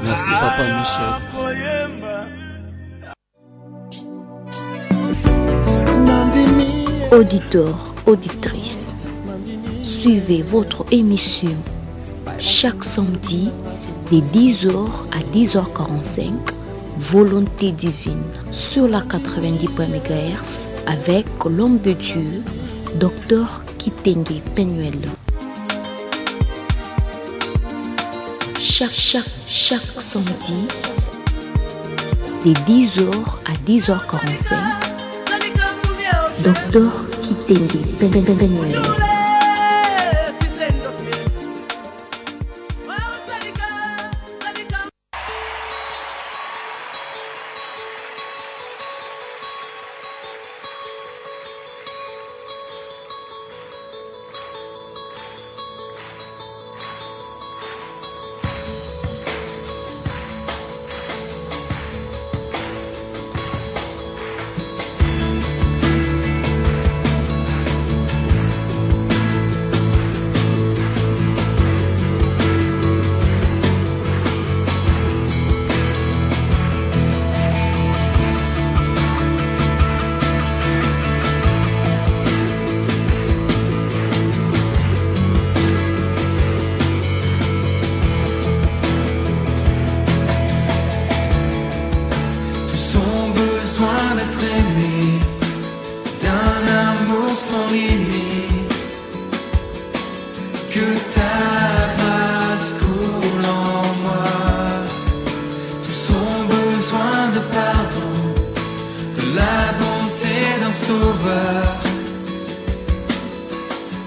Merci Papa Michel. Auditeurs, auditrices, suivez votre émission chaque samedi de 10h à 10h45, Volonté divine, sur la 90.1 MHz avec l'homme de Dieu, Dr Kitenge Penuel. Chaque samedi, de 10h à 10h45, Dr Kitenge Penuel.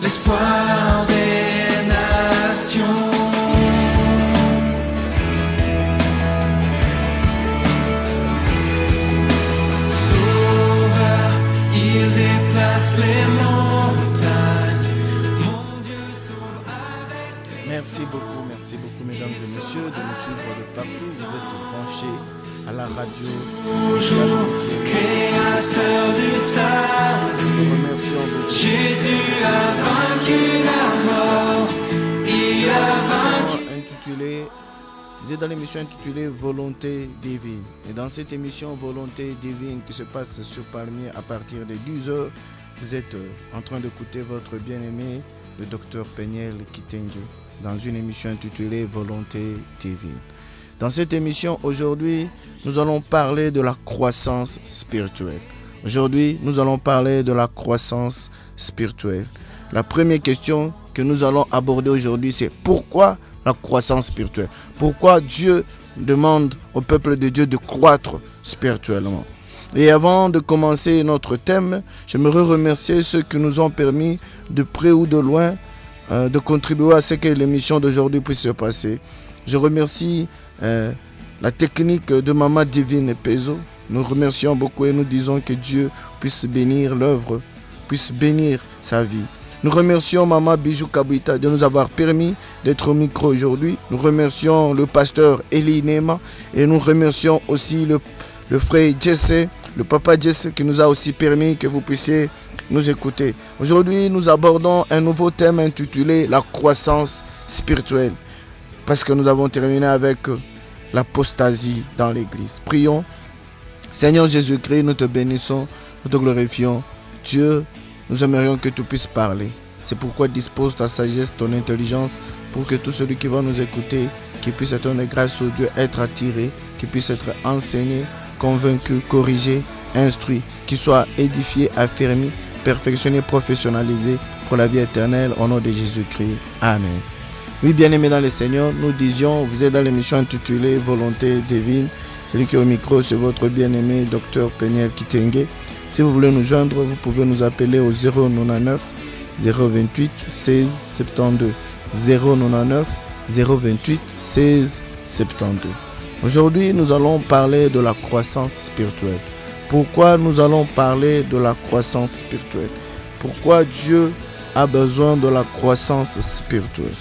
L'espoir des nations. Sauveur, il déplace les montagnes. Mon Dieu sauve avec lui. Merci beaucoup, mesdames et messieurs, de nous suivre de partout. Vous êtes branchés à la radio. Créateur du salut. Nous remercions beaucoup. Jésus a vaincu la mort. Il a vaincu. Vous êtes dans l'émission intitulée Volonté divine. Et dans cette émission Volonté divine qui se passe sur Palmier à partir de 10h, vous êtes en train d'écouter votre bien-aimé, le docteur Penuel Kitenge, dans une émission intitulée Volonté divine. Dans cette émission, aujourd'hui, nous allons parler de la croissance spirituelle. Aujourd'hui, nous allons parler de la croissance spirituelle. La première question que nous allons aborder aujourd'hui, c'est pourquoi la croissance spirituelle? Pourquoi Dieu demande au peuple de Dieu de croître spirituellement? Et avant de commencer notre thème, j'aimerais remercier ceux qui nous ont permis, de près ou de loin, de contribuer à ce que l'émission d'aujourd'hui puisse se passer. Je remercie la technique de Maman Divine Pezo. Nous remercions beaucoup et nous disons que Dieu puisse bénir l'œuvre, puisse bénir sa vie. Nous remercions Maman Bijou Kabouita de nous avoir permis d'être au micro aujourd'hui. Nous remercions le pasteur Eli Nema et nous remercions aussi le frère Jesse, le papa Jesse qui nous a aussi permis que vous puissiez nous écouter. Aujourd'hui, nous abordons un nouveau thème intitulé la croissance spirituelle. Parce que nous avons terminé avec l'apostasie dans l'église. Prions. Seigneur Jésus-Christ, nous te bénissons, nous te glorifions. Dieu, nous aimerions que tu puisses parler. C'est pourquoi dispose ta sagesse, ton intelligence, pour que tout celui qui va nous écouter, qui puisse être une grâce au Dieu, être attiré, qui puisse être enseigné, convaincu, corrigé, instruit, qui soit édifié, affermi, perfectionné, professionnalisé pour la vie éternelle, au nom de Jésus-Christ. Amen. Oui, bien-aimés dans le Seigneur, nous disions, vous êtes dans l'émission intitulée Volonté divine. Celui qui est au micro, c'est votre bien-aimé Dr Penuel Kitenge. Si vous voulez nous joindre, vous pouvez nous appeler au 099 028 16 72. 099 028 16 72. Aujourd'hui, nous allons parler de la croissance spirituelle. Pourquoi nous allons parler de la croissance spirituelle? Pourquoi Dieu a besoin de la croissance spirituelle?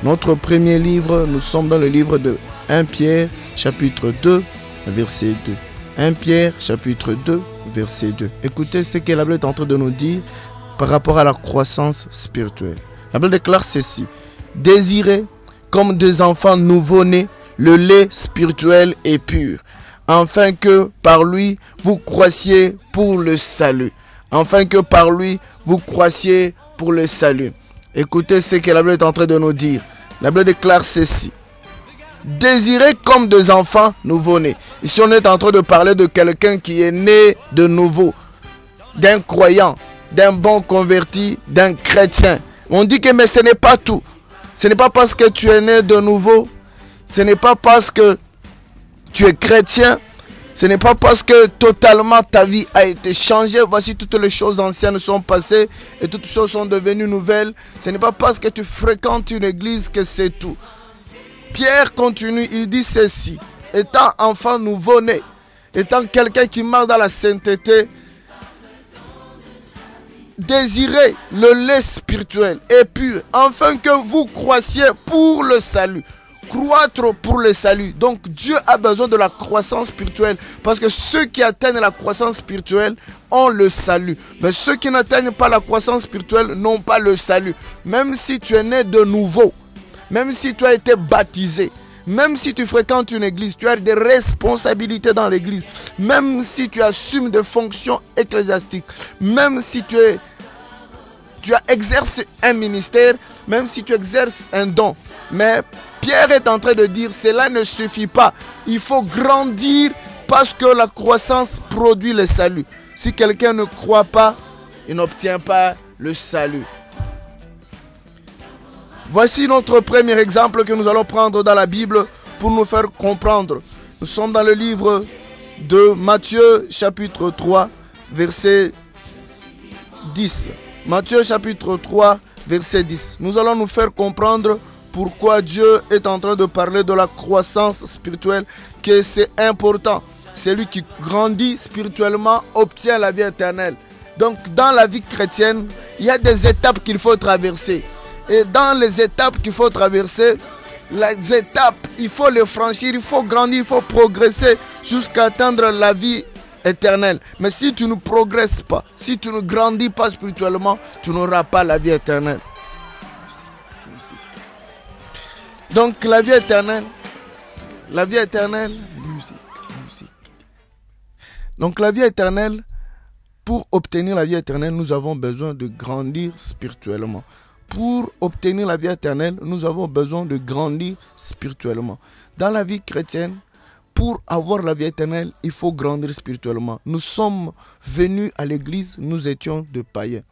Notre premier livre, nous sommes dans le livre de 1 Pierre, chapitre 2, verset 2. 1 Pierre, chapitre 2, verset 2. Écoutez ce que la Bible est en train de nous dire par rapport à la croissance spirituelle. La Bible déclare ceci. Désirez, comme des enfants nouveau-nés, le lait spirituel et pur, afin que par lui vous croissiez pour le salut. Afin que par lui vous croissiez pour le salut. Écoutez ce que la Bible est en train de nous dire. La Bible déclare ceci. Désirez comme des enfants nouveau-nés. Ici on est en train de parler de quelqu'un qui est né de nouveau, d'un croyant, d'un bon converti, d'un chrétien. On dit que mais ce n'est pas tout. Ce n'est pas parce que tu es né de nouveau, ce n'est pas parce que tu es chrétien, ce n'est pas parce que totalement ta vie a été changée. Voici toutes les choses anciennes sont passées et toutes choses sont devenues nouvelles. Ce n'est pas parce que tu fréquentes une église que c'est tout. Pierre continue, il dit ceci. Étant enfant nouveau-né, étant quelqu'un qui marche dans la sainteté, désirez le lait spirituel et pur, afin que vous croissiez pour le salut. Croître pour le salut. Donc Dieu a besoin de la croissance spirituelle, parce que ceux qui atteignent la croissance spirituelle ont le salut. Mais ceux qui n'atteignent pas la croissance spirituelle n'ont pas le salut. Même si tu es né de nouveau, même si tu as été baptisé, même si tu fréquentes une église, tu as des responsabilités dans l'église, même si tu assumes des fonctions ecclésiastiques, même si tu as exercé un ministère, même si tu exerces un don. Mais Pierre est en train de dire, cela ne suffit pas. Il faut grandir parce que la croissance produit le salut. Si quelqu'un ne croit pas, il n'obtient pas le salut. Voici notre premier exemple que nous allons prendre dans la Bible pour nous faire comprendre. Nous sommes dans le livre de Matthieu chapitre 3, verset 10. Matthieu chapitre 3, verset 10. Nous allons nous faire comprendre pourquoi Dieu est en train de parler de la croissance spirituelle, que c'est important. Celui qui grandit spirituellement obtient la vie éternelle. Donc dans la vie chrétienne, il y a des étapes qu'il faut traverser. Et dans les étapes qu'il faut traverser, les étapes, il faut les franchir, il faut grandir, il faut progresser jusqu'à atteindre la vie éternelle. Mais si tu ne progresses pas, si tu ne grandis pas spirituellement, tu n'auras pas la vie éternelle. Donc la vie éternelle, Donc la vie éternelle, pour obtenir la vie éternelle, nous avons besoin de grandir spirituellement. Pour obtenir la vie éternelle, nous avons besoin de grandir spirituellement. Dans la vie chrétienne, pour avoir la vie éternelle, il faut grandir spirituellement. Nous sommes venus à l'église, nous étions de païens.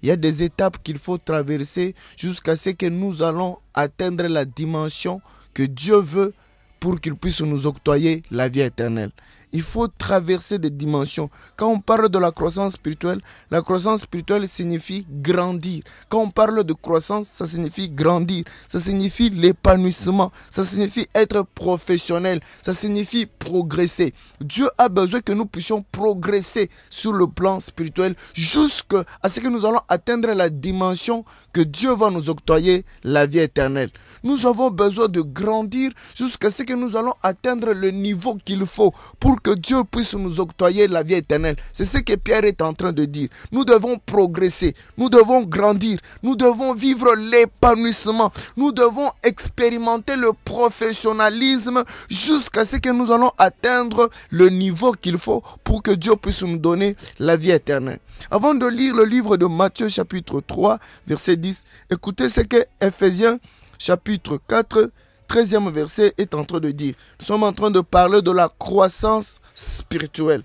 Il y a des étapes qu'il faut traverser jusqu'à ce que nous allons atteindre la dimension que Dieu veut pour qu'il puisse nous octroyer la vie éternelle. Il faut traverser des dimensions. Quand on parle de la croissance spirituelle signifie grandir. Quand on parle de croissance, ça signifie grandir. Ça signifie l'épanouissement. Ça signifie être professionnel. Ça signifie progresser. Dieu a besoin que nous puissions progresser sur le plan spirituel jusqu'à ce que nous allons atteindre la dimension que Dieu va nous octroyer la vie éternelle. Nous avons besoin de grandir jusqu'à ce que nous allons atteindre le niveau qu'il faut pour que Dieu puisse nous octroyer la vie éternelle. C'est ce que Pierre est en train de dire. Nous devons progresser, nous devons grandir, nous devons vivre l'épanouissement, nous devons expérimenter le professionnalisme jusqu'à ce que nous allons atteindre le niveau qu'il faut pour que Dieu puisse nous donner la vie éternelle. Avant de lire le livre de Matthieu chapitre 3, verset 10, écoutez ce que Ephésiens chapitre 4, 13e verset est en train de dire. Nous sommes en train de parler de la croissance spirituelle.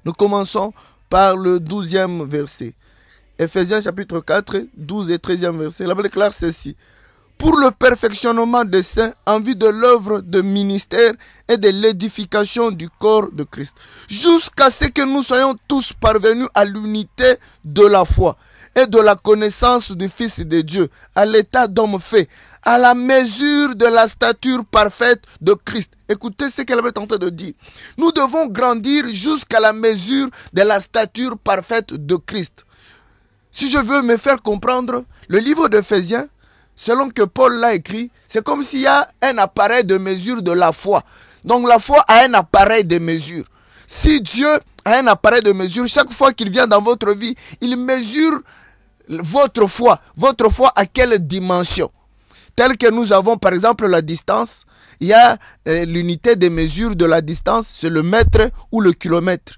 Nous commençons par le 12e verset. Ephésiens chapitre 4, 12 et 13e verset. La Bible déclare ceci. Pour le perfectionnement des saints en vue de l'œuvre de ministère et de l'édification du corps de Christ. Jusqu'à ce que nous soyons tous parvenus à l'unité de la foi et de la connaissance du Fils de Dieu, à l'état d'homme fait, à la mesure de la stature parfaite de Christ. Écoutez ce qu'elle est en train de dire. Nous devons grandir jusqu'à la mesure de la stature parfaite de Christ. Si je veux me faire comprendre, le livre d'Éphésiens, selon que Paul l'a écrit, c'est comme s'il y a un appareil de mesure de la foi. Donc la foi a un appareil de mesure. Si Dieu a un appareil de mesure, chaque fois qu'il vient dans votre vie, il mesure votre foi. Votre foi à quelle dimension? Tel que nous avons par exemple la distance, Il y a l'unité de mesure de la distance, c'est le mètre ou le kilomètre.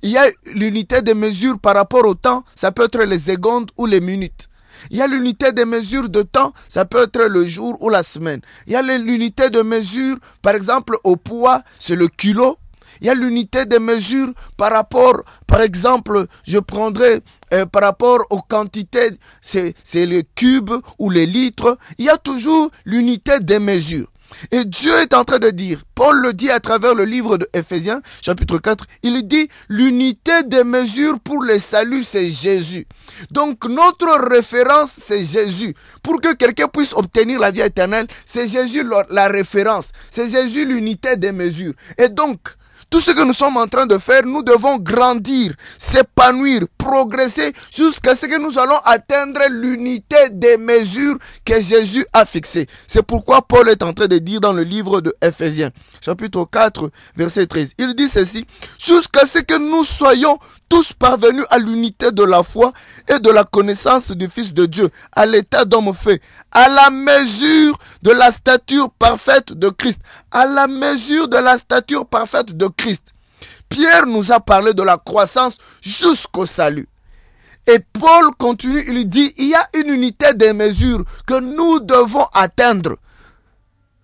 Il y a l'unité de mesure par rapport au temps, ça peut être les secondes ou les minutes. Il y a l'unité de mesure de temps, ça peut être le jour ou la semaine. Il y a l'unité de mesure, par exemple, au poids, c'est le kilo. Il y a l'unité de mesure par rapport, par exemple, je prendrai par rapport aux quantités, c'est le cube ou les litres. Il y a toujours l'unité de mesure. Et Dieu est en train de dire, Paul le dit à travers le livre de Ephésiens, chapitre 4, il dit l'unité de mesure pour le salut, c'est Jésus. Donc notre référence, c'est Jésus. Pour que quelqu'un puisse obtenir la vie éternelle, c'est Jésus la référence. C'est Jésus l'unité de mesure. Et donc, tout ce que nous sommes en train de faire, nous devons grandir, s'épanouir, progresser jusqu'à ce que nous allons atteindre l'unité des mesures que Jésus a fixées. C'est pourquoi Paul est en train de dire dans le livre de Ephésiens, chapitre 4, verset 13. Il dit ceci, jusqu'à ce que nous soyons tous parvenus à l'unité de la foi et de la connaissance du Fils de Dieu, à l'état d'homme fait, à la mesure de la stature parfaite de Christ, à la mesure de la stature parfaite de Christ. Pierre nous a parlé de la croissance jusqu'au salut. Et Paul continue, il dit, il y a une unité des mesures que nous devons atteindre.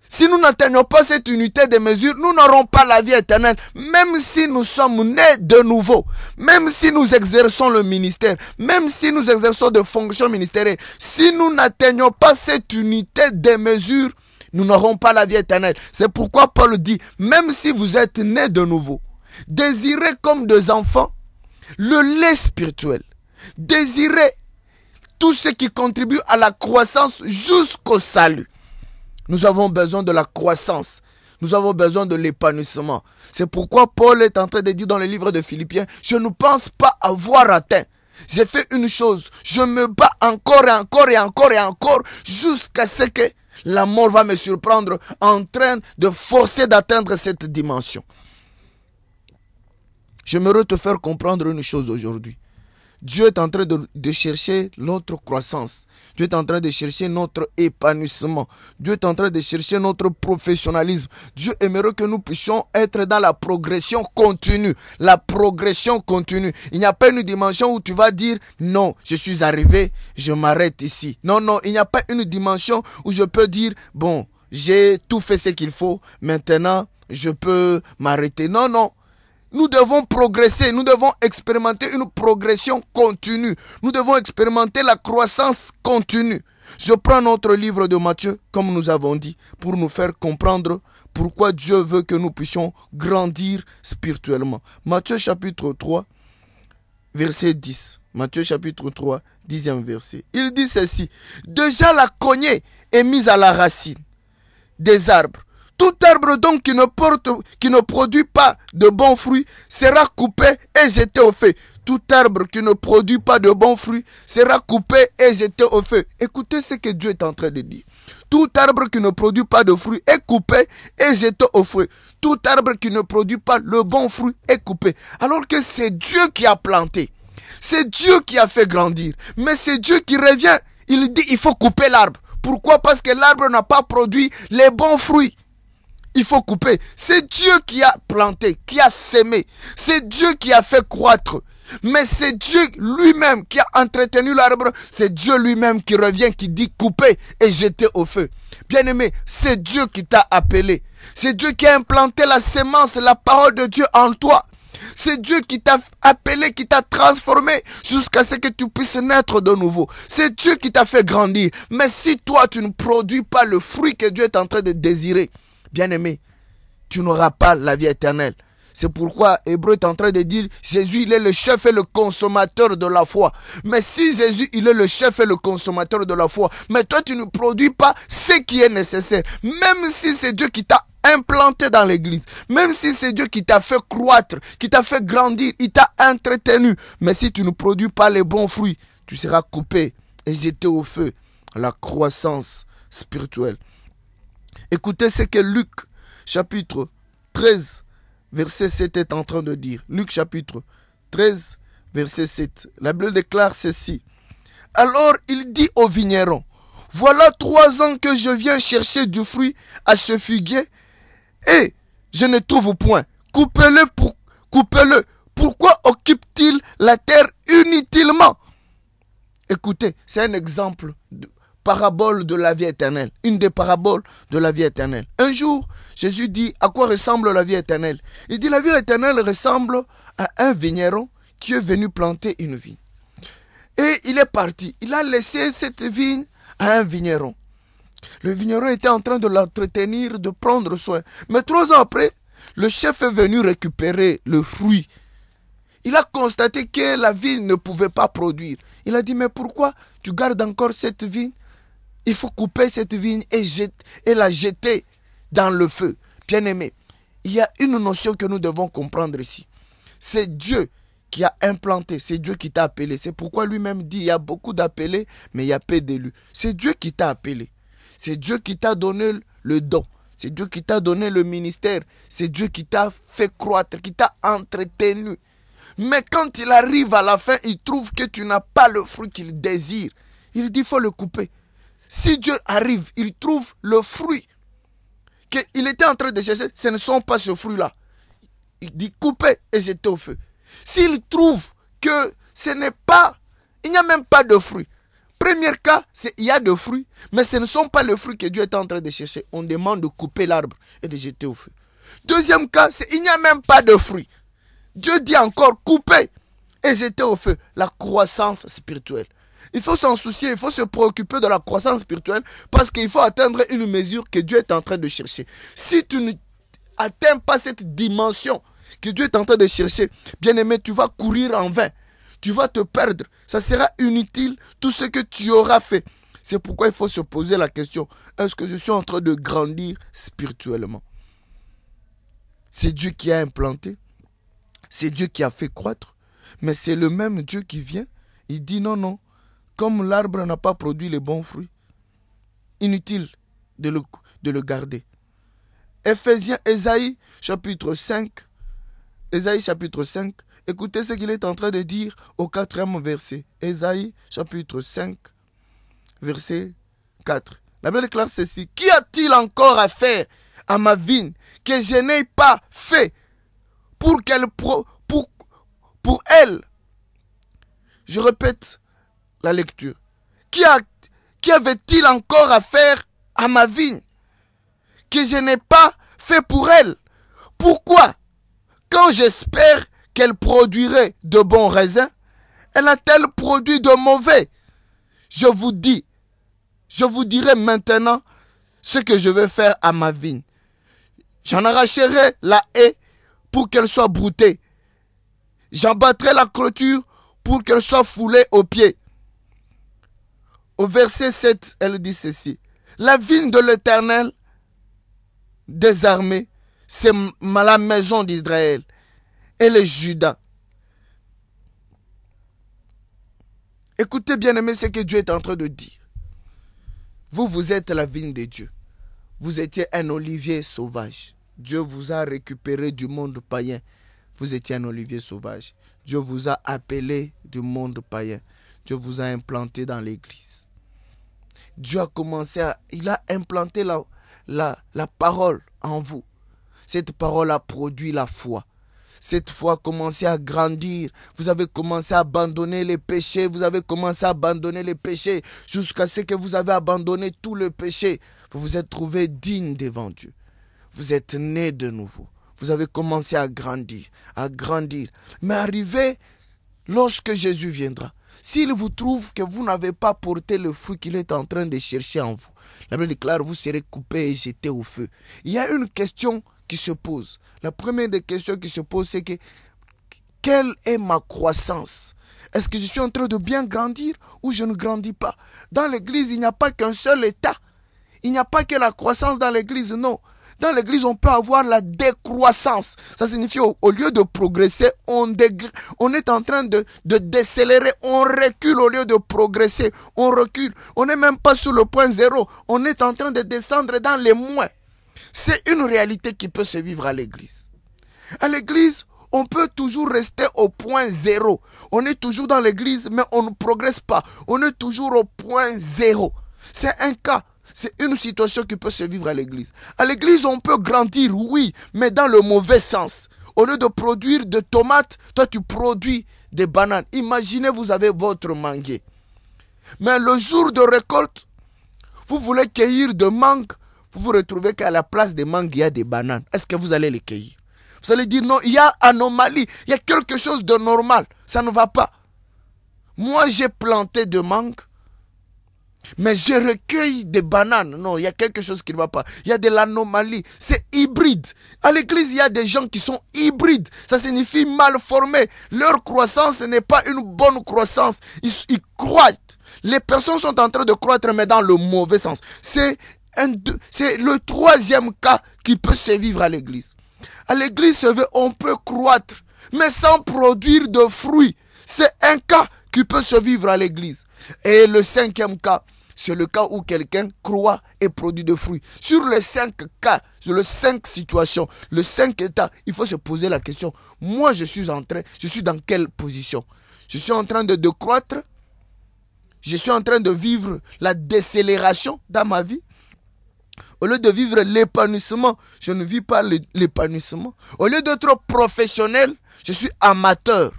Si nous n'atteignons pas cette unité de mesure, nous n'aurons pas la vie éternelle. Même si nous sommes nés de nouveau, même si nous exerçons le ministère, même si nous exerçons des fonctions ministérielles, si nous n'atteignons pas cette unité de mesure, nous n'aurons pas la vie éternelle. C'est pourquoi Paul dit, même si vous êtes nés de nouveau, désirez comme des enfants le lait spirituel. Désirez tout ce qui contribue à la croissance jusqu'au salut. Nous avons besoin de la croissance. Nous avons besoin de l'épanouissement. C'est pourquoi Paul est en train de dire dans le livre de Philippiens, je ne pense pas avoir atteint. J'ai fait une chose, je me bats encore et encore et encore et encore jusqu'à ce que la mort va me surprendre en train de forcer d'atteindre cette dimension. J'aimerais te faire comprendre une chose aujourd'hui. Dieu est en train de chercher notre croissance. Dieu est en train de chercher notre épanouissement. Dieu est en train de chercher notre professionnalisme. Dieu aimerait que nous puissions être dans la progression continue. La progression continue. Il n'y a pas une dimension où tu vas dire non, je suis arrivé, je m'arrête ici. Non, non, il n'y a pas une dimension où je peux dire bon, j'ai tout fait ce qu'il faut, maintenant je peux m'arrêter. Non, non. Nous devons progresser, nous devons expérimenter une progression continue. Nous devons expérimenter la croissance continue. Je prends notre livre de Matthieu, comme nous avons dit, pour nous faire comprendre pourquoi Dieu veut que nous puissions grandir spirituellement. Matthieu chapitre 3, verset 10. Matthieu chapitre 3, 10e verset. Il dit ceci. Déjà la cognée est mise à la racine des arbres. Tout arbre donc qui ne produit pas de bons fruits sera coupé et jeté au feu. Tout arbre qui ne produit pas de bons fruits sera coupé et jeté au feu. Écoutez ce que Dieu est en train de dire. Tout arbre qui ne produit pas de fruits est coupé et jeté au feu. Tout arbre qui ne produit pas le bon fruit est coupé. Alors que c'est Dieu qui a planté. C'est Dieu qui a fait grandir. Mais c'est Dieu qui revient. Il dit il faut couper l'arbre. Pourquoi? Parce que l'arbre n'a pas produit les bons fruits. Il faut couper. C'est Dieu qui a planté, qui a sémé. C'est Dieu qui a fait croître. Mais c'est Dieu lui-même qui a entretenu l'arbre. C'est Dieu lui-même qui revient, qui dit couper et jeter au feu. Bien-aimé, c'est Dieu qui t'a appelé. C'est Dieu qui a implanté la sémence, la parole de Dieu en toi. C'est Dieu qui t'a appelé, qui t'a transformé jusqu'à ce que tu puisses naître de nouveau. C'est Dieu qui t'a fait grandir. Mais si toi, tu ne produis pas le fruit que Dieu est en train de désirer, bien-aimé, tu n'auras pas la vie éternelle. C'est pourquoi Hébreu est en train de dire Jésus, il est le chef et le consommateur de la foi. Mais si Jésus, il est le chef et le consommateur de la foi, mais toi, tu ne produis pas ce qui est nécessaire. Même si c'est Dieu qui t'a implanté dans l'église, même si c'est Dieu qui t'a fait croître, qui t'a fait grandir, il t'a entretenu. Mais si tu ne produis pas les bons fruits, tu seras coupé et jeté au feu. La croissance spirituelle. Écoutez ce que Luc chapitre 13 verset 7 est en train de dire. Luc chapitre 13 verset 7. La Bible déclare ceci. Alors il dit aux vignerons, Voilà 3 ans que je viens chercher du fruit à ce figuier et je ne trouve point. Coupez-le. Pourquoi occupe-t-il la terre inutilement? Écoutez, c'est un exemple de parabole de la vie éternelle. Une des paraboles de la vie éternelle. Un jour, Jésus dit à quoi ressemble la vie éternelle. Il dit la vie éternelle ressemble à un vigneron qui est venu planter une vigne. Et il est parti. Il a laissé cette vigne à un vigneron. Le vigneron était en train de l'entretenir, de prendre soin. Mais 3 ans après, le chef est venu récupérer le fruit. Il a constaté que la vigne ne pouvait pas produire. Il a dit, mais pourquoi tu gardes encore cette vigne? Il faut couper cette vigne et la jeter dans le feu. Bien-aimé, il y a une notion que nous devons comprendre ici. C'est Dieu qui a implanté, c'est Dieu qui t'a appelé. C'est pourquoi lui-même dit, il y a beaucoup d'appelés, mais il y a peu d'élus. C'est Dieu qui t'a appelé. C'est Dieu qui t'a donné le don. C'est Dieu qui t'a donné le ministère. C'est Dieu qui t'a fait croître, qui t'a entretenu. Mais quand il arrive à la fin, il trouve que tu n'as pas le fruit qu'il désire. Il dit, il faut le couper. Si Dieu arrive, il trouve le fruit qu'il était en train de chercher, ce ne sont pas ce fruit-là. Il dit, coupez et jetez au feu. S'il trouve que ce n'est pas, il n'y a même pas de fruits. Premier cas, c'est il y a de fruits, mais ce ne sont pas les fruits que Dieu est en train de chercher. On demande de couper l'arbre et de jeter au feu. Deuxième cas, c'est il n'y a même pas de fruits. Dieu dit encore couper et jeter au feu. La croissance spirituelle. Il faut s'en soucier, il faut se préoccuper de la croissance spirituelle parce qu'il faut atteindre une mesure que Dieu est en train de chercher. Si tu n'atteins pas cette dimension que Dieu est en train de chercher, bien aimé, tu vas courir en vain. Tu vas te perdre. Ça sera inutile tout ce que tu auras fait. C'est pourquoi il faut se poser la question, est-ce que je suis en train de grandir spirituellement? C'est Dieu qui a implanté. C'est Dieu qui a fait croître. Mais c'est le même Dieu qui vient. Il dit non, non. Comme l'arbre n'a pas produit les bons fruits, inutile de le garder. Ésaïe chapitre 5. Ésaïe chapitre 5. Écoutez ce qu'il est en train de dire au 4e verset. Ésaïe chapitre 5, verset 4. La Bible déclare ceci. Qu'y a-t-il encore à faire à ma vigne que je n'ai pas fait pour elle? Je répète la lecture. Qu'y avait-il encore à faire à ma vigne que je n'ai pas fait pour elle? Pourquoi, quand j'espère qu'elle produirait de bons raisins, elle a-t-elle produit de mauvais? Je vous dirai maintenant ce que je vais faire à ma vigne. J'en arracherai la haie pour qu'elle soit broutée. J'en battrai la clôture pour qu'elle soit foulée aux pieds. Au verset 7, elle dit ceci. La vigne de l'Éternel des armées, c'est la maison d'Israël et les Judas. Écoutez bien aimé ce que Dieu est en train de dire. Vous êtes la vigne de Dieu. Vous étiez un olivier sauvage. Dieu vous a récupéré du monde païen. Vous étiez un olivier sauvage. Dieu vous a appelé du monde païen. Dieu vous a implanté dans l'église. Dieu a il a implanté la parole en vous. Cette parole a produit la foi. Cette foi a commencé à grandir. Vous avez commencé à abandonner les péchés. Vous avez commencé à abandonner les péchés jusqu'à ce que vous avez abandonné tout le péché. Vous vous êtes trouvé digne devant Dieu. Vous êtes né de nouveau. Vous avez commencé à grandir, à grandir. Mais arrivé lorsque Jésus viendra, s'il vous trouve que vous n'avez pas porté le fruit qu'il est en train de chercher en vous, la Bible déclare, vous serez coupés et jetés au feu. Il y a une question qui se pose. La première des questions qui se pose, c'est que quelle est ma croissance? Est-ce que je suis en train de bien grandir ou je ne grandis pas? Dans l'église, il n'y a pas qu'un seul état. Il n'y a pas que la croissance dans l'église, non. Dans l'église, on peut avoir la décroissance. Ça signifie au lieu de progresser, on est en train de décélérer. On recule au lieu de progresser. On recule. On n'est même pas sur le point zéro. On est en train de descendre dans les moins. C'est une réalité qui peut se vivre à l'église. À l'église, on peut toujours rester au point zéro. On est toujours dans l'église, mais on ne progresse pas. On est toujours au point zéro. C'est un cas. C'est une situation qui peut se vivre à l'église. À l'église, on peut grandir, oui, mais dans le mauvais sens. Au lieu de produire des tomates, toi tu produis des bananes. Imaginez, vous avez votre manguier. Mais le jour de récolte, vous voulez cueillir de mangues, vous vous retrouvez qu'à la place des mangues, il y a des bananes. Est-ce que vous allez les cueillir? Vous allez dire non, il y a anomalie, il y a quelque chose de normal. Ça ne va pas. Moi, j'ai planté de mangues, mais je recueille des bananes. Non, il y a quelque chose qui ne va pas. Il y a de l'anomalie. C'est hybride. À l'église, il y a des gens qui sont hybrides. Ça signifie mal formés. Leur croissance n'est pas une bonne croissance. Ils croient. Les personnes sont en train de croître, mais dans le mauvais sens. C'est le troisième cas qui peut se vivre à l'église. À l'église, on peut croître, mais sans produire de fruits. C'est un cas qui peut se vivre à l'église. Et le cinquième cas, c'est le cas où quelqu'un croit et produit de fruits. Sur les 5 cas, sur les 5 situations, les 5 états, il faut se poser la question. Moi, je suis dans quelle position? Je suis en train de croître. Je suis en train de vivre la décélération dans ma vie. Au lieu de vivre l'épanouissement, je ne vis pas l'épanouissement. Au lieu d'être professionnel, je suis amateur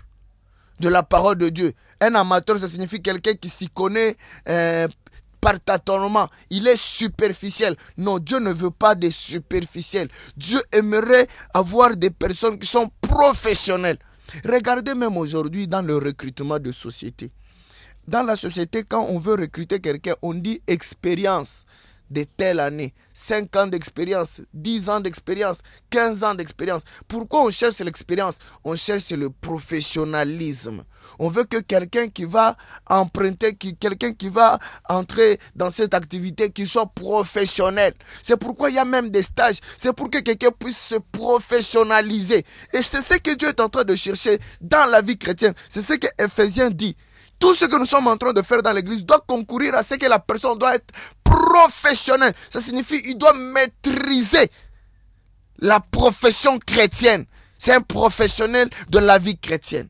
de la parole de Dieu. Un amateur, ça signifie quelqu'un qui s'y connaît par tâtonnement. Il est superficiel. Non, Dieu ne veut pas des superficiels. Dieu aimerait avoir des personnes qui sont professionnelles. Regardez même aujourd'hui dans le recrutement de société. Dans la société, quand on veut recruter quelqu'un, on dit expérience de telle année, 5 ans d'expérience, 10 ans d'expérience, 15 ans d'expérience. Pourquoi on cherche l'expérience? On cherche le professionnalisme. On veut que quelqu'un qui va emprunter, quelqu'un qui va entrer dans cette activité, qui soit professionnel. C'est pourquoi il y a même des stages. C'est pour que quelqu'un puisse se professionnaliser. Et c'est ce que Dieu est en train de chercher dans la vie chrétienne. C'est ce que Éphésiens dit. Tout ce que nous sommes en train de faire dans l'église doit concourir à ce que la personne doit être professionnelle. Ça signifie qu'il doit maîtriser la profession chrétienne. C'est un professionnel de la vie chrétienne.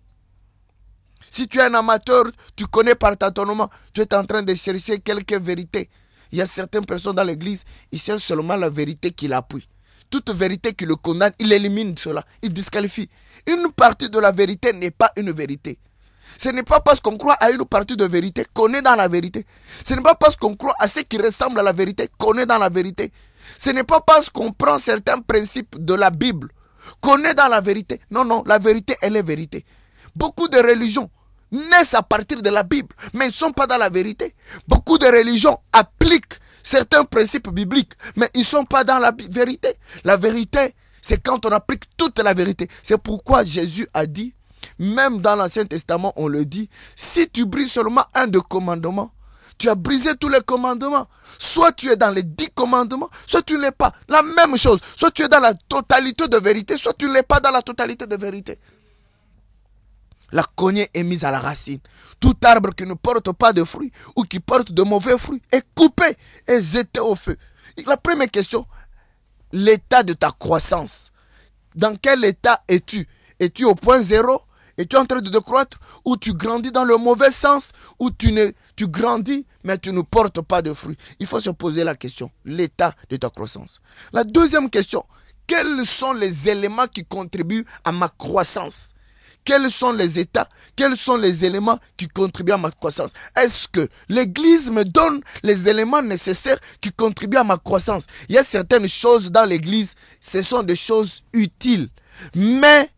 Si tu es un amateur, tu connais par tâtonnement, tu es en train de chercher quelques vérités. Il y a certaines personnes dans l'église, ils cherchent seulement la vérité qui l'appuie. Toute vérité qui le condamne, il élimine cela, il disqualifie. Une partie de la vérité n'est pas une vérité. Ce n'est pas parce qu'on croit à une partie de vérité qu'on est dans la vérité. Ce n'est pas parce qu'on croit à ce qui ressemble à la vérité qu'on est dans la vérité. Ce n'est pas parce qu'on prend certains principes de la Bible qu'on est dans la vérité. Non, non, la vérité, elle est vérité. Beaucoup de religions naissent à partir de la Bible, mais ils ne sont pas dans la vérité. Beaucoup de religions appliquent certains principes bibliques, mais ils ne sont pas dans la vérité. La vérité, c'est quand on applique toute la vérité. C'est pourquoi Jésus a dit, même dans l'Ancien Testament, on le dit, si tu brises seulement un des commandements, tu as brisé tous les commandements. Soit tu es dans les 10 commandements, soit tu ne l'es pas. La même chose. Soit tu es dans la totalité de vérité, soit tu ne l'es pas dans la totalité de vérité. La cognée est mise à la racine. Tout arbre qui ne porte pas de fruits ou qui porte de mauvais fruits est coupé et jeté au feu. La première question, l'état de ta croissance. Dans quel état es-tu? Es-tu au point zéro? Es-tu en train de croître? Ou tu grandis dans le mauvais sens? Ou tu grandis mais tu ne portes pas de fruits? Il faut se poser la question, l'état de ta croissance. La deuxième question, quels sont les éléments qui contribuent à ma croissance? Quels sont les états? Quels sont les éléments qui contribuent à ma croissance? Est-ce que l'église me donne les éléments nécessaires qui contribuent à ma croissance? Il y a certaines choses dans l'église, ce sont des choses utiles. Mais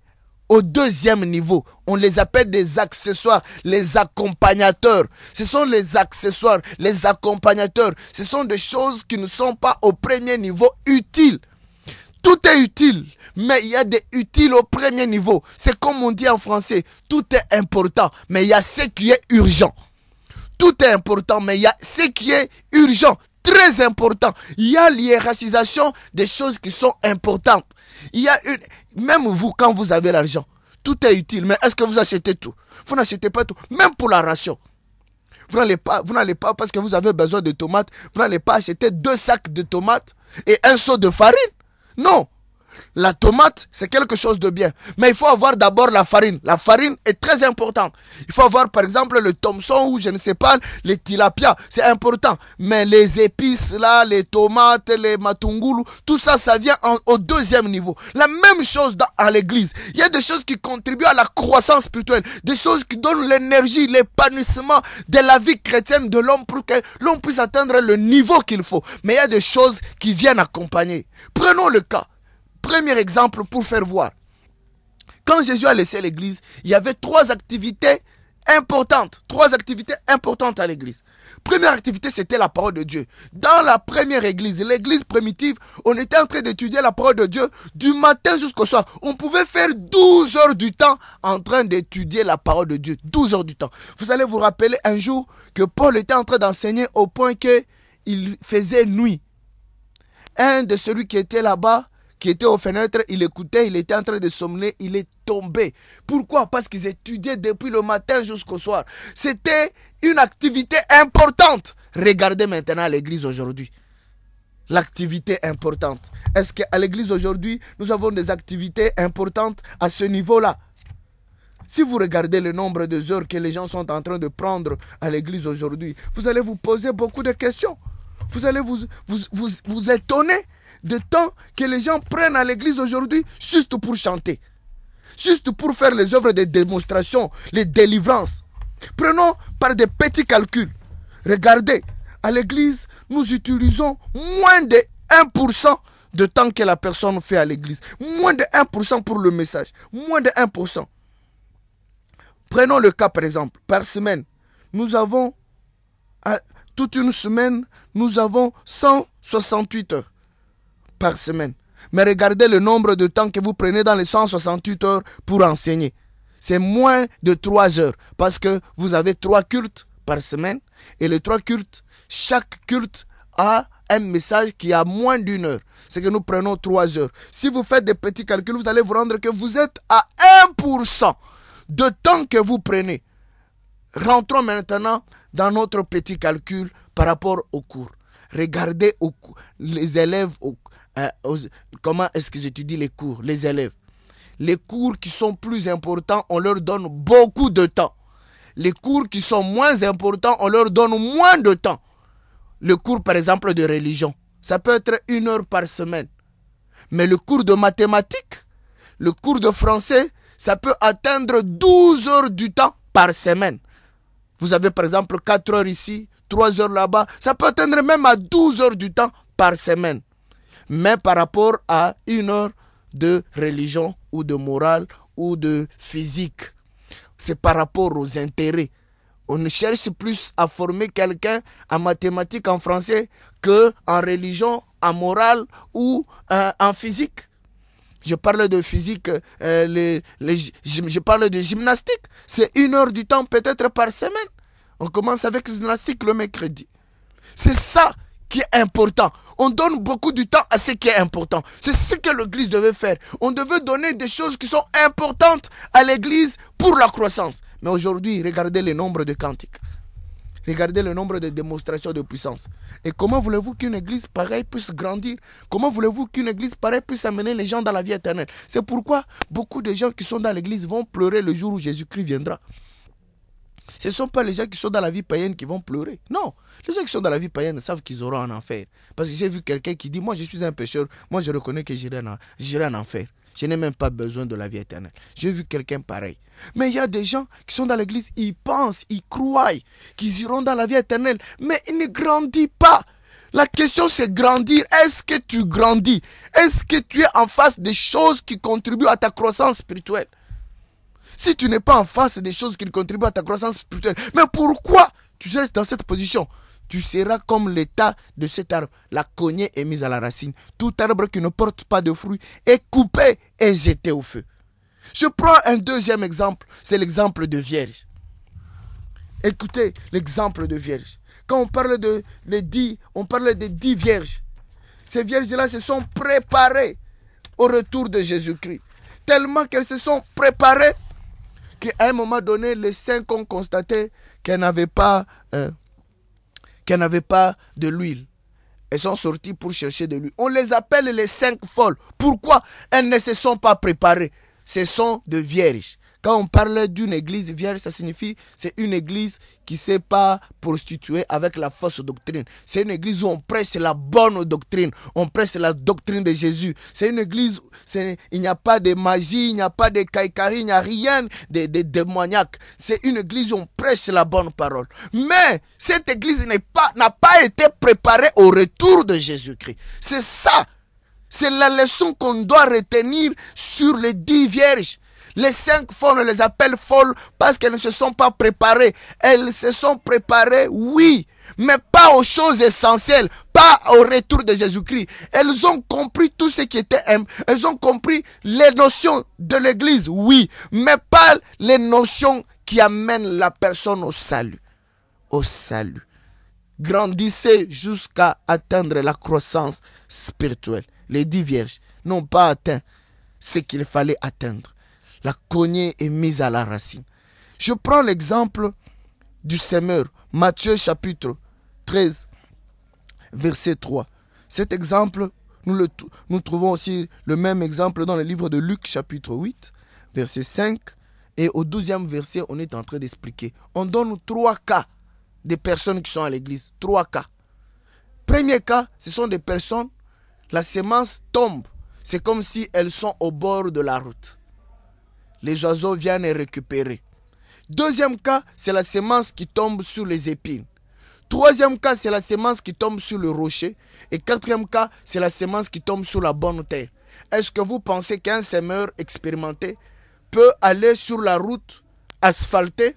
au deuxième niveau, on les appelle des accessoires, les accompagnateurs. Ce sont les accessoires, les accompagnateurs. Ce sont des choses qui ne sont pas au premier niveau utiles. Tout est utile, mais il y a des utiles au premier niveau. C'est comme on dit en français, tout est important, mais il y a ce qui est urgent. Tout est important, mais il y a ce qui est urgent, très important. Il y a l'hiérarchisation des choses qui sont importantes. Il y a même vous, quand vous avez l'argent, tout est utile, mais est-ce que vous achetez tout? Vous n'achetez pas tout, même pour la ration. Vous n'allez pas parce que vous avez besoin de tomates, vous n'allez pas acheter 2 sacs de tomates et un seau de farine. Non, La tomate, c'est quelque chose de bien. Mais il faut avoir d'abord la farine. La farine est très importante. Il faut avoir par exemple le thomson ou je ne sais pas, les tilapia. C'est important. Mais les épices là, les tomates, les matungulu, tout ça, ça vient au deuxième niveau. La même chose à l'église. Il y a des choses qui contribuent à la croissance spirituelle. Des choses qui donnent l'énergie, l'épanouissement de la vie chrétienne de l'homme pour que l'homme puisse atteindre le niveau qu'il faut. Mais il y a des choses qui viennent accompagner. Prenons le cas. Premier exemple pour faire voir. Quand Jésus a laissé l'église, il y avait trois activités importantes à l'église. Première activité, c'était la parole de Dieu. Dans la première église, l'église primitive, on était en train d'étudier la parole de Dieu du matin jusqu'au soir. On pouvait faire 12 heures du temps en train d'étudier la parole de Dieu. 12 heures du temps. Vous allez vous rappeler un jour que Paul était en train d'enseigner au point qu'il faisait nuit. Un de celui qui était là-bas, qui était aux fenêtres, il écoutait, il était en train de somnoler, il est tombé. Pourquoi? Parce qu'ils étudiaient depuis le matin jusqu'au soir. C'était une activité importante. Regardez maintenant l'église aujourd'hui. L'activité importante. Est-ce qu'à l'église aujourd'hui, nous avons des activités importantes à ce niveau-là? Si vous regardez le nombre de heures que les gens sont en train de prendre à l'église aujourd'hui, vous allez vous poser beaucoup de questions. Vous allez vous étonner de temps que les gens prennent à l'église aujourd'hui juste pour chanter. Juste pour faire les œuvres de démonstration, les délivrances. Prenons par des petits calculs. Regardez, à l'église, nous utilisons moins de 1% de temps que la personne fait à l'église. Moins de 1% pour le message. Moins de 1%. Prenons le cas par exemple, par semaine. Nous avons, toute une semaine, nous avons 168 heures par semaine. Mais regardez le nombre de temps que vous prenez dans les 168 heures pour enseigner. C'est moins de 3 heures. Parce que vous avez 3 cultes par semaine. Et les 3 cultes, chaque culte a un message qui a moins d'1 heure. C'est que nous prenons 3 heures. Si vous faites des petits calculs, vous allez vous rendre que vous êtes à 1% de temps que vous prenez. Rentrons maintenant dans notre petit calcul par rapport au cours. Regardez les élèves, comment est-ce qu'ils étudient les cours, les élèves. Les cours qui sont plus importants, on leur donne beaucoup de temps. Les cours qui sont moins importants, on leur donne moins de temps. Le cours par exemple de religion, ça peut être 1 heure par semaine. Mais le cours de mathématiques, le cours de français, ça peut atteindre 12 heures du temps par semaine. Vous avez par exemple 4 heures ici, 3 heures là-bas. Ça peut atteindre même à 12 heures du temps par semaine. Mais par rapport à 1 heure de religion ou de morale ou de physique, c'est par rapport aux intérêts. On ne cherche plus à former quelqu'un en mathématiques, en français, qu'en religion, en morale ou en physique. Je parle de physique, je parle de gymnastique. C'est 1 heure du temps peut-être par semaine. On commence avec gymnastique le mercredi. C'est ça qui est important. On donne beaucoup de temps à ce qui est important. C'est ce que l'église devait faire. On devait donner des choses qui sont importantes à l'église pour la croissance. Mais aujourd'hui, regardez le nombre de cantiques. Regardez le nombre de démonstrations de puissance. Et comment voulez-vous qu'une église pareille puisse grandir? Comment voulez-vous qu'une église pareille puisse amener les gens dans la vie éternelle? C'est pourquoi beaucoup de gens qui sont dans l'église vont pleurer le jour où Jésus-Christ viendra. Ce ne sont pas les gens qui sont dans la vie païenne qui vont pleurer. Non, les gens qui sont dans la vie païenne savent qu'ils auront un enfer. Parce que j'ai vu quelqu'un qui dit, moi je suis un pécheur, moi je reconnais que j'irai en enfer. Je n'ai même pas besoin de la vie éternelle. J'ai vu quelqu'un pareil. Mais il y a des gens qui sont dans l'église, ils pensent, ils croient qu'ils iront dans la vie éternelle. Mais ils ne grandissent pas. La question c'est grandir. Est-ce que tu grandis? Est-ce que tu es en face des choses qui contribuent à ta croissance spirituelle? Si tu n'es pas en face des choses qui contribuent à ta croissance spirituelle, mais pourquoi tu restes dans cette position? Tu seras comme l'état de cet arbre. La cognée est mise à la racine. Tout arbre qui ne porte pas de fruits est coupé et jeté au feu. Je prends un deuxième exemple. C'est l'exemple de vierge. Écoutez l'exemple de vierge. Quand on parle on parle de 10 vierges. Ces vierges-là se sont préparées au retour de Jésus-Christ. Tellement qu'elles se sont préparées qu'à un moment donné, les 5 ont constaté qu'elles n'avaient pas de l'huile. elles sont sorties pour chercher de lui. On les appelle les 5 folles. Pourquoi? Elles ne se sont pas préparées. Ce sont de vierges. Quand on parle d'une église vierge, ça signifie c'est une église qui ne s'est pas prostituée avec la fausse doctrine. C'est une église où on prêche la bonne doctrine. On prêche la doctrine de Jésus. C'est une église où il n'y a pas de magie, il n'y a pas de caïcari, il n'y a rien de démoniaque. C'est une église où on prêche la bonne parole. Mais cette église n'a pas été préparée au retour de Jésus-Christ. C'est ça. C'est la leçon qu'on doit retenir sur les 10 vierges. Les 5 folles, on les appelle folles parce qu'elles ne se sont pas préparées. Elles se sont préparées, oui, mais pas aux choses essentielles, pas au retour de Jésus-Christ. Elles ont compris tout ce qui était... Elles ont compris les notions de l'église, oui, mais pas les notions qui amènent la personne au salut. Au salut. Grandissez jusqu'à atteindre la croissance spirituelle. Les 10 vierges n'ont pas atteint ce qu'il fallait atteindre. La cognée est mise à la racine. Je prends l'exemple du semeur, Matthieu chapitre 13, verset 3. Cet exemple, nous trouvons aussi le même exemple dans le livre de Luc chapitre 8, verset 5. Et au 12e verset, on est en train d'expliquer. On donne 3 cas de personnes qui sont à l'église. 3 cas. Premier cas, ce sont des personnes, la semence tombe. C'est comme si elles sont au bord de la route. Les oiseaux viennent récupérer. Deuxième cas, c'est la semence qui tombe sur les épines. Troisième cas, c'est la semence qui tombe sur le rocher. Et quatrième cas, c'est la semence qui tombe sur la bonne terre. Est-ce que vous pensez qu'un semeur expérimenté peut aller sur la route asphaltée,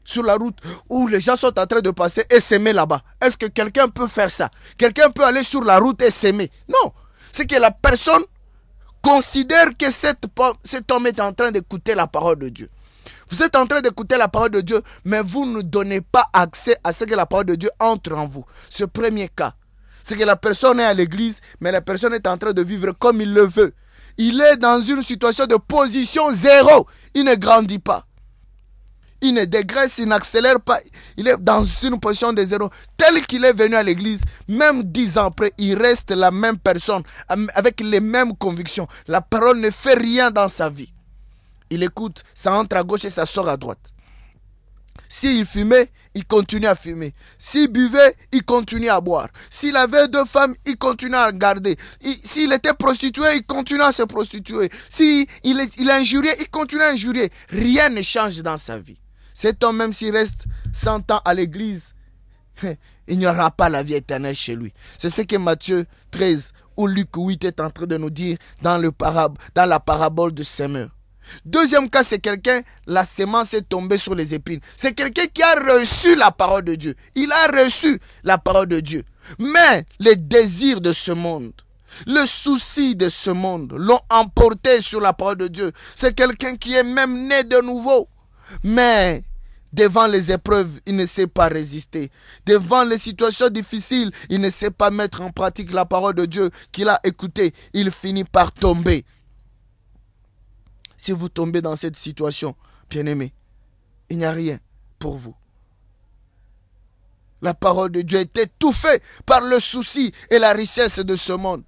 sur la route où les gens sont en train de passer et s'aimer là-bas? Est-ce que quelqu'un peut faire ça? Quelqu'un peut aller sur la route et s'aimer? Non. C'est que la personne considère que cet homme est en train d'écouter la parole de Dieu. Vous êtes en train d'écouter la parole de Dieu, mais vous ne donnez pas accès à ce que la parole de Dieu entre en vous. Ce premier cas, c'est que la personne est à l'église, mais la personne est en train de vivre comme il le veut. Il est dans une situation de position 0. Il ne grandit pas. Il ne dégraisse, il n'accélère pas. Il est dans une position de 0. Tel qu'il est venu à l'église, même 10 ans après, il reste la même personne, avec les mêmes convictions. La parole ne fait rien dans sa vie. Il écoute, ça entre à gauche et ça sort à droite. S'il fumait, il continue à fumer. S'il buvait, il continue à boire. S'il avait 2 femmes, il continue à garder. S'il était prostitué, il continue à se prostituer. S'il injuriait, il continue à injurier. Rien ne change dans sa vie. Cet homme, même s'il reste 100 ans à l'église, il n'y aura pas la vie éternelle chez lui. C'est ce que Matthieu 13 ou Luc 8 est en train de nous dire dans la parabole du semeur. Deuxième cas, c'est quelqu'un, la semence est tombée sur les épines. C'est quelqu'un qui a reçu la parole de Dieu. Il a reçu la parole de Dieu. Mais les désirs de ce monde, le souci de ce monde l'ont emporté sur la parole de Dieu. C'est quelqu'un qui est même né de nouveau. Mais devant les épreuves, il ne sait pas résister. Devant les situations difficiles, il ne sait pas mettre en pratique la parole de Dieu qu'il a écoutée. Il finit par tomber. Si vous tombez dans cette situation, bien-aimé, il n'y a rien pour vous. La parole de Dieu est étouffée par le souci et la richesse de ce monde.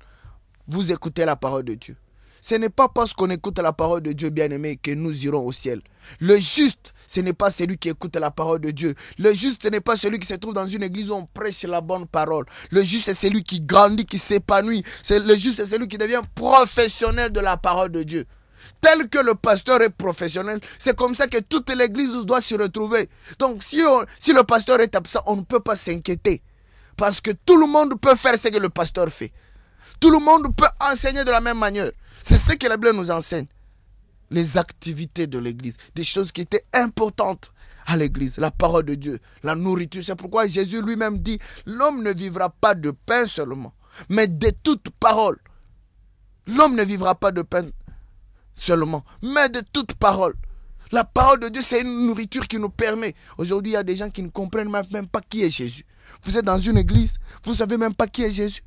Vous écoutez la parole de Dieu. Ce n'est pas parce qu'on écoute la parole de Dieu, bien-aimé, que nous irons au ciel. Le juste, ce n'est pas celui qui écoute la parole de Dieu. Le juste, ce n'est pas celui qui se trouve dans une église où on prêche la bonne parole. Le juste, c'est celui qui grandit, qui s'épanouit. Le juste, c'est celui qui devient professionnel de la parole de Dieu. Tel que le pasteur est professionnel, c'est comme ça que toute l'église doit se retrouver. Donc si le pasteur est absent, on ne peut pas s'inquiéter. Parce que tout le monde peut faire ce que le pasteur fait. Tout le monde peut enseigner de la même manière. C'est ce que la Bible nous enseigne. Les activités de l'église, des choses qui étaient importantes à l'église, la parole de Dieu, la nourriture. C'est pourquoi Jésus lui-même dit, l'homme ne vivra pas de pain seulement, mais de toute parole. L'homme ne vivra pas de pain seulement, mais de toute parole. La parole de Dieu, c'est une nourriture qui nous permet. Aujourd'hui, il y a des gens qui ne comprennent même pas qui est Jésus. Vous êtes dans une église, vous ne savez même pas qui est Jésus.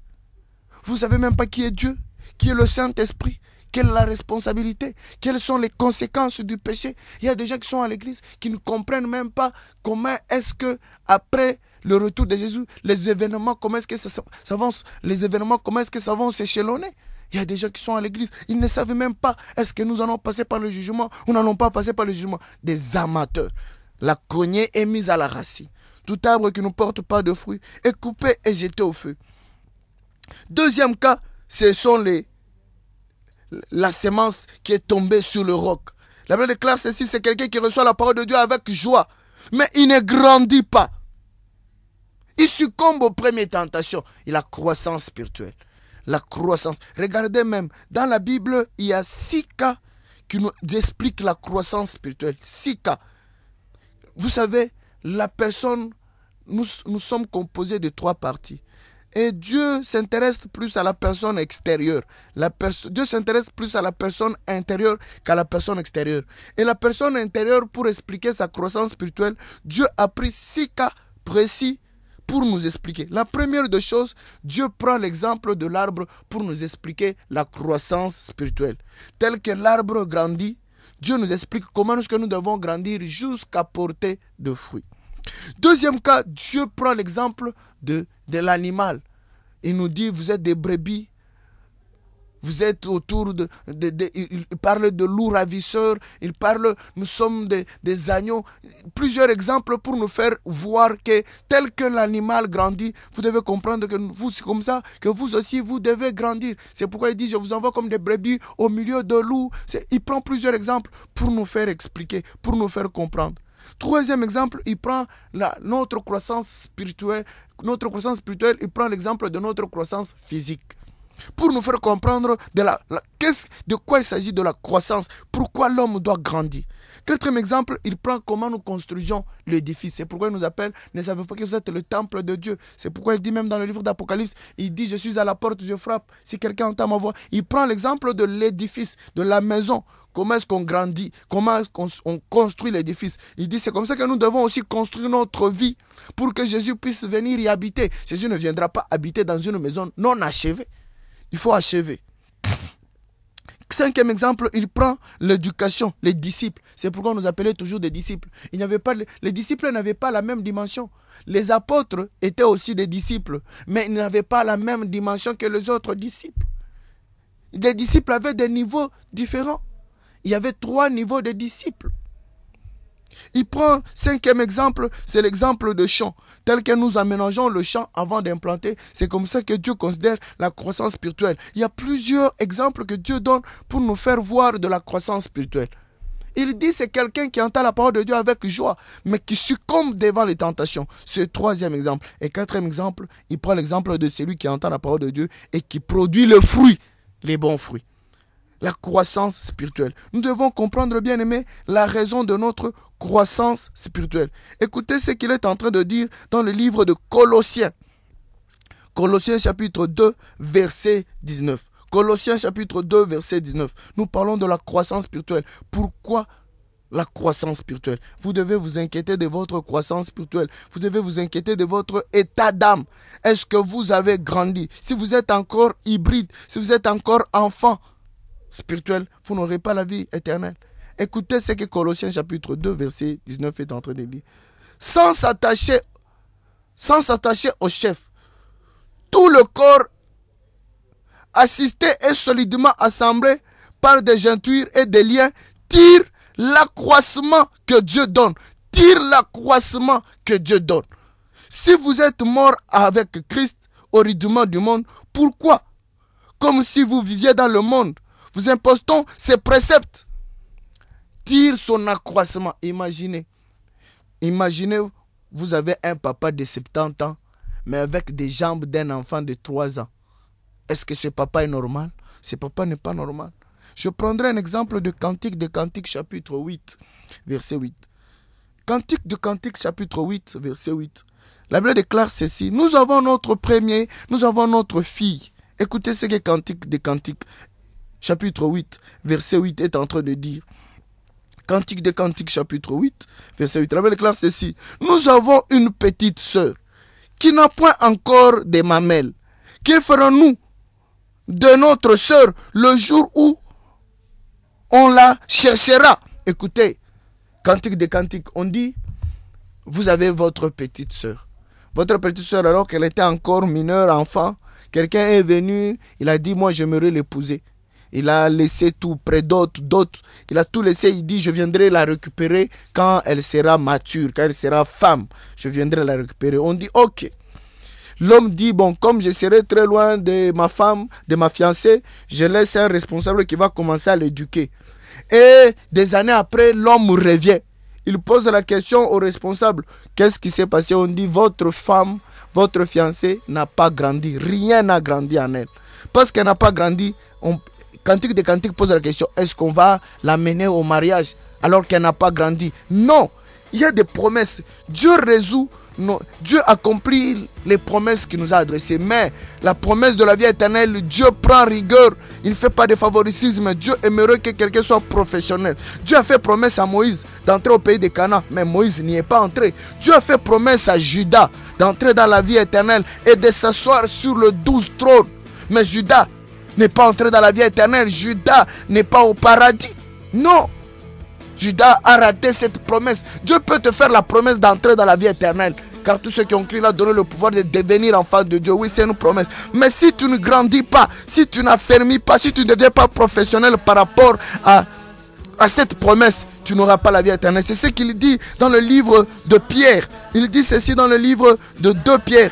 Vous ne savez même pas qui est Dieu, qui est le Saint-Esprit, quelle est la responsabilité, quelles sont les conséquences du péché. Il y a des gens qui sont à l'église qui ne comprennent même pas comment est-ce que, après le retour de Jésus, les événements, comment est-ce que ça s'avance, les événements, comment est-ce que ça va s'échelonner. Il y a des gens qui sont à l'église, ils ne savent même pas, est-ce que nous allons passer par le jugement ou n'allons pas passer par le jugement. Des amateurs. La cognée est mise à la racine. Tout arbre qui ne porte pas de fruits est coupé et jeté au feu. Deuxième cas, ce sont la semence qui est tombée sur le roc. La Bible déclare ceci, c'est quelqu'un qui reçoit la parole de Dieu avec joie, mais il ne grandit pas. Il succombe aux premières tentations. Il a croissance spirituelle. La croissance. Regardez même, dans la Bible, il y a 6 cas qui nous expliquent la croissance spirituelle. 6 cas. Vous savez, la personne, nous sommes composés de 3 parties. Et Dieu s'intéresse plus à la personne extérieure. Dieu s'intéresse plus à la personne intérieure qu'à la personne extérieure. Et la personne intérieure, pour expliquer sa croissance spirituelle, Dieu a pris 6 cas précis pour nous expliquer. La première des choses, Dieu prend l'exemple de l'arbre pour nous expliquer la croissance spirituelle. Tel que l'arbre grandit, Dieu nous explique comment est-ce que nous devons grandir jusqu'à porter de fruits. Deuxième cas, Dieu prend l'exemple de l'animal. Il nous dit, vous êtes des brebis, vous êtes autour il parle de loups ravisseurs, il parle, nous sommes des agneaux. Plusieurs exemples pour nous faire voir que tel que l'animal grandit, vous devez comprendre que vous, c'est comme ça, que vous aussi, vous devez grandir. C'est pourquoi il dit, je vous envoie comme des brebis au milieu de loups. Il prend plusieurs exemples pour nous faire expliquer, pour nous faire comprendre. Troisième exemple, il prend notre croissance spirituelle. Notre croissance spirituelle, il prend l'exemple de notre croissance physique. Pour nous faire comprendre de quoi il s'agit de la croissance, pourquoi l'homme doit grandir. Quatrième exemple, il prend comment nous construisons l'édifice. C'est pourquoi il nous appelle, ne savez pas que vous êtes le temple de Dieu. C'est pourquoi il dit même dans le livre d'Apocalypse, il dit, je suis à la porte, je frappe. Si quelqu'un entend ma voix, il prend l'exemple de l'édifice, de la maison. Comment est-ce qu'on grandit? Comment est-ce qu'on construit l'édifice? Il dit, c'est comme ça que nous devons aussi construire notre vie pour que Jésus puisse venir y habiter. Jésus ne viendra pas habiter dans une maison non achevée. Il faut achever. Cinquième exemple, il prend l'éducation, les disciples. C'est pourquoi on nous appelait toujours des disciples. Les disciples n'avaient pas la même dimension. Les apôtres étaient aussi des disciples, mais ils n'avaient pas la même dimension que les autres disciples. Les disciples avaient des niveaux différents. Il y avait 3 niveaux de disciples. Il prend cinquième exemple, c'est l'exemple de champ. Tel que nous aménageons le champ avant d'implanter, c'est comme ça que Dieu considère la croissance spirituelle. Il y a plusieurs exemples que Dieu donne pour nous faire voir de la croissance spirituelle. Il dit c'est quelqu'un qui entend la parole de Dieu avec joie, mais qui succombe devant les tentations. C'est le troisième exemple. Et quatrième exemple, il prend l'exemple de celui qui entend la parole de Dieu et qui produit le fruit, les bons fruits. La croissance spirituelle. Nous devons comprendre, bien aimé, la raison de notre croissance spirituelle. Écoutez ce qu'il est en train de dire dans le livre de Colossiens. Colossiens chapitre 2, verset 19. Colossiens chapitre 2, verset 19. Nous parlons de la croissance spirituelle. Pourquoi la croissance spirituelle? Vous devez vous inquiéter de votre croissance spirituelle. Vous devez vous inquiéter de votre état d'âme. Est-ce que vous avez grandi? Si vous êtes encore hybride, si vous êtes encore enfant spirituel, vous n'aurez pas la vie éternelle. Écoutez ce que Colossiens chapitre 2 verset 19 est en train de dire. Sans s'attacher au chef, tout le corps assisté et solidement assemblé par des jointures et des liens tire l'accroissement que Dieu donne. Tire l'accroissement que Dieu donne. Si vous êtes mort avec Christ au rudiment du monde, pourquoi? Comme si vous viviez dans le monde, vous impostons ces préceptes. Tire son accroissement. Imaginez, vous avez un papa de 70 ans, mais avec des jambes d'un enfant de 3 ans. Est-ce que ce papa est normal? Ce papa n'est pas normal. Je prendrai un exemple de Cantique chapitre 8, verset 8. Cantique chapitre 8, verset 8. La Bible déclare ceci. Nous avons notre premier, nous avons notre fille. Écoutez ce que Cantique chapitre 8, verset 8 est en train de dire. Cantique chapitre 8, verset 8. La Bible déclare ceci. Nous avons une petite sœur qui n'a point encore de mamelles. Que ferons-nous de notre sœur le jour où on la cherchera? Écoutez, Cantique, on dit, vous avez votre petite sœur. Votre petite soeur, alors qu'elle était encore mineure, enfant, quelqu'un est venu, il a dit, moi j'aimerais l'épouser. Il a laissé tout près d'autres, il a tout laissé, il dit, je viendrai la récupérer quand elle sera mature, quand elle sera femme, je viendrai la récupérer. On dit, ok. L'homme dit, bon, comme je serai très loin de ma femme, de ma fiancée, je laisse un responsable qui va commencer à l'éduquer. Et des années après, l'homme revient. Il pose la question au responsable. Qu'est-ce qui s'est passé? On dit, votre femme, votre fiancée n'a pas grandi. Rien n'a grandi en elle. Parce qu'elle n'a pas grandi, Cantique des Cantiques pose la question, est-ce qu'on va l'amener au mariage alors qu'elle n'a pas grandi? Non, il y a des promesses. Dieu résout, Dieu accomplit les promesses qu'il nous a adressées. Mais la promesse de la vie éternelle, Dieu prend rigueur. Il ne fait pas de favoritisme. Dieu aimerait que quelqu'un soit professionnel. Dieu a fait promesse à Moïse d'entrer au pays de Canaan, mais Moïse n'y est pas entré. Dieu a fait promesse à Judas d'entrer dans la vie éternelle et de s'asseoir sur le 12 trône. Mais Judas n'est pas entré dans la vie éternelle. Judas n'est pas au paradis. Non. Judas a raté cette promesse. Dieu peut te faire la promesse d'entrer dans la vie éternelle. Car tous ceux qui ont crié là donné le pouvoir de devenir enfant de Dieu. Oui, c'est une promesse. Mais si tu ne grandis pas, si tu n'affermis pas, si tu ne deviens pas professionnel par rapport à cette promesse, tu n'auras pas la vie éternelle. C'est ce qu'il dit dans le livre de Pierre. Il dit ceci dans le livre de 2 Pierre.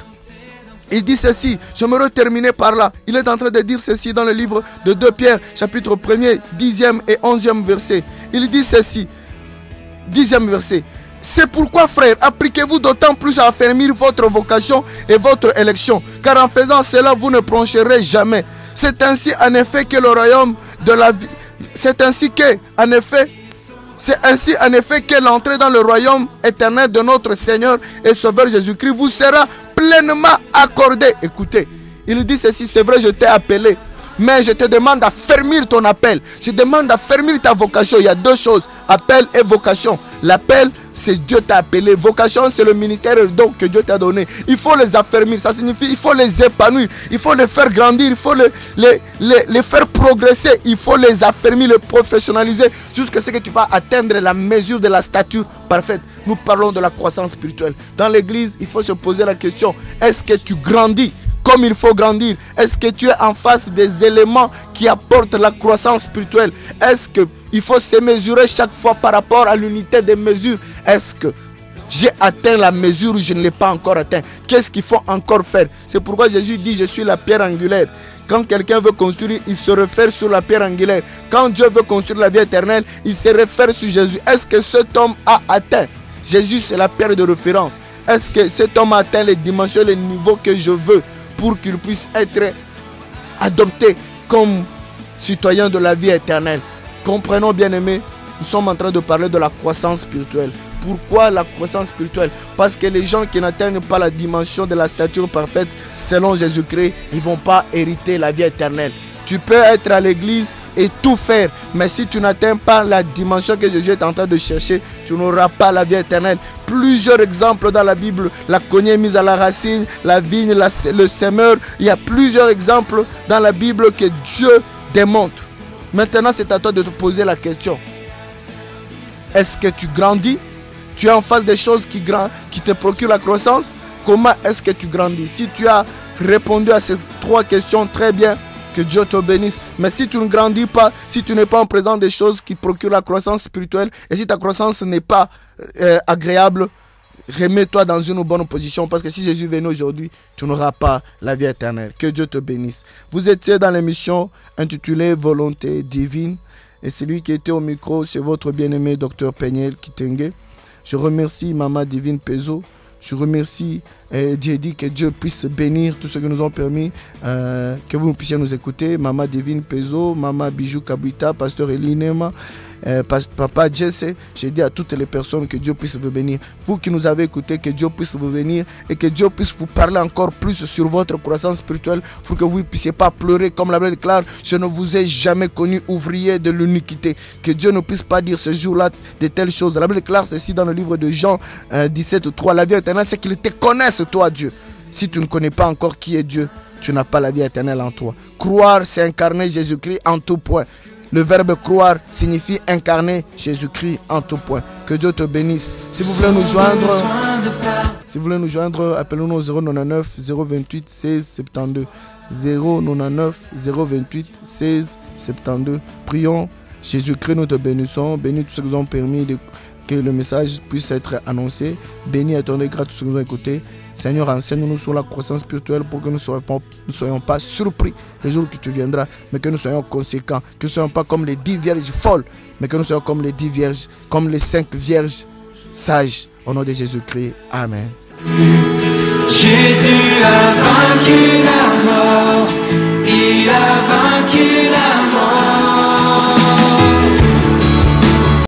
Il dit ceci, j'aimerais terminer par là. Il est en train de dire ceci dans le livre de 2 Pierre, chapitre 1er, 10e et 11e verset. Il dit ceci, 10e verset. C'est pourquoi, frères, appliquez-vous d'autant plus à affermir votre vocation et votre élection, car en faisant cela, vous ne broncherez jamais. C'est ainsi en effet que le royaume de la vie, c'est ainsi en effet que l'entrée dans le royaume éternel de notre Seigneur et Sauveur Jésus-Christ vous sera pleinement accordée. Écoutez, il dit ceci, c'est vrai, je t'ai appelé, mais je te demande d'affermir ton appel. Je demande d'affermir ta vocation. Il y a 2 choses, appel et vocation. L'appel, c'est Dieu t'a appelé. Vocation, c'est le ministère et le don que Dieu t'a donné. Il faut les affermir. Ça signifie il faut les épanouir. Il faut les faire grandir. Il faut les faire progresser. Il faut les affermir, les professionnaliser jusqu'à ce que tu vas atteindre la mesure de la stature parfaite. Nous parlons de la croissance spirituelle. Dans l'église, il faut se poser la question, est-ce que tu grandis comme il faut grandir? Est-ce que tu es en face des éléments qui apportent la croissance spirituelle? Est-ce qu'il faut se mesurer chaque fois par rapport à l'unité des mesures? Est-ce que j'ai atteint la mesure ou je ne l'ai pas encore atteint? Qu'est-ce qu'il faut encore faire? C'est pourquoi Jésus dit, je suis la pierre angulaire. Quand quelqu'un veut construire, il se réfère sur la pierre angulaire. Quand Dieu veut construire la vie éternelle, il se réfère sur Jésus. Est-ce que cet homme a atteint? Jésus, c'est la pierre de référence. Est-ce que cet homme a atteint les dimensions, les niveaux que je veux pour qu'il puisse être adopté comme citoyen de la vie éternelle? Comprenons, bien-aimés, nous sommes en train de parler de la croissance spirituelle. Pourquoi la croissance spirituelle? Parce que les gens qui n'atteignent pas la dimension de la stature parfaite selon Jésus-Christ, ils ne vont pas hériter la vie éternelle. Tu peux être à l'église et tout faire, mais si tu n'atteins pas la dimension que Jésus est en train de chercher, tu n'auras pas la vie éternelle. Plusieurs exemples dans la Bible, la cognée mise à la racine, la vigne, le semeur. Il y a plusieurs exemples dans la Bible que Dieu démontre. Maintenant, c'est à toi de te poser la question. Est-ce que tu grandis? Tu es en face des choses qui te procurent la croissance? Comment est-ce que tu grandis? Si tu as répondu à ces 3 questions, très bien, que Dieu te bénisse. Mais si tu ne grandis pas, si tu n'es pas en présence des choses qui procurent la croissance spirituelle, et si ta croissance n'est pas agréable, remets-toi dans une bonne position, parce que si Jésus venait aujourd'hui, tu n'auras pas la vie éternelle. Que Dieu te bénisse. Vous étiez dans l'émission intitulée Volonté divine, et celui qui était au micro, c'est votre bien-aimé Dr Peniel Kitenge. Je remercie Maman Divine Pezo. Je remercie Dieu dit que Dieu puisse bénir tous ceux qui nous ont permis que vous puissiez nous écouter. Maman Divine Pezo, Maman Bijou Kabuita, Pasteur Elinema, Papa Jesse. J'ai dit à toutes les personnes que Dieu puisse vous bénir. Vous qui nous avez écoutés, que Dieu puisse vous bénir et que Dieu puisse vous parler encore plus sur votre croissance spirituelle pour que vous ne puissiez pas pleurer comme la Bible déclare. Je ne vous ai jamais connu ouvrier de l'iniquité. Que Dieu ne puisse pas dire ce jour-là de telles choses. La Bible déclare ceci dans le livre de Jean 17:3. La vie éternelle, c'est qu'il te connaisse, toi Dieu. Si tu ne connais pas encore qui est Dieu, tu n'as pas la vie éternelle en toi. Croire, c'est incarner Jésus-Christ en tout point. Le verbe croire signifie incarner Jésus-Christ en tout point. Que Dieu te bénisse. Si vous voulez nous joindre... Si vous voulez nous joindre, appelez-nous au 099 028 16 72. 099 028 16 72. Prions. Jésus-Christ, nous te bénissons. Bénis tous ceux qui nous ont permis que le message puisse être annoncé. Bénis et donne grâce à tous ceux qui nous ont écoutés. Seigneur, enseigne-nous sur la croissance spirituelle pour que nous ne soyons pas surpris les jours que tu viendras, mais que nous soyons conséquents, que nous ne soyons pas comme les 10 vierges folles, mais que nous soyons comme les 10 vierges, comme les 5 vierges sages. Au nom de Jésus-Christ. Amen. Jésus a vaincu la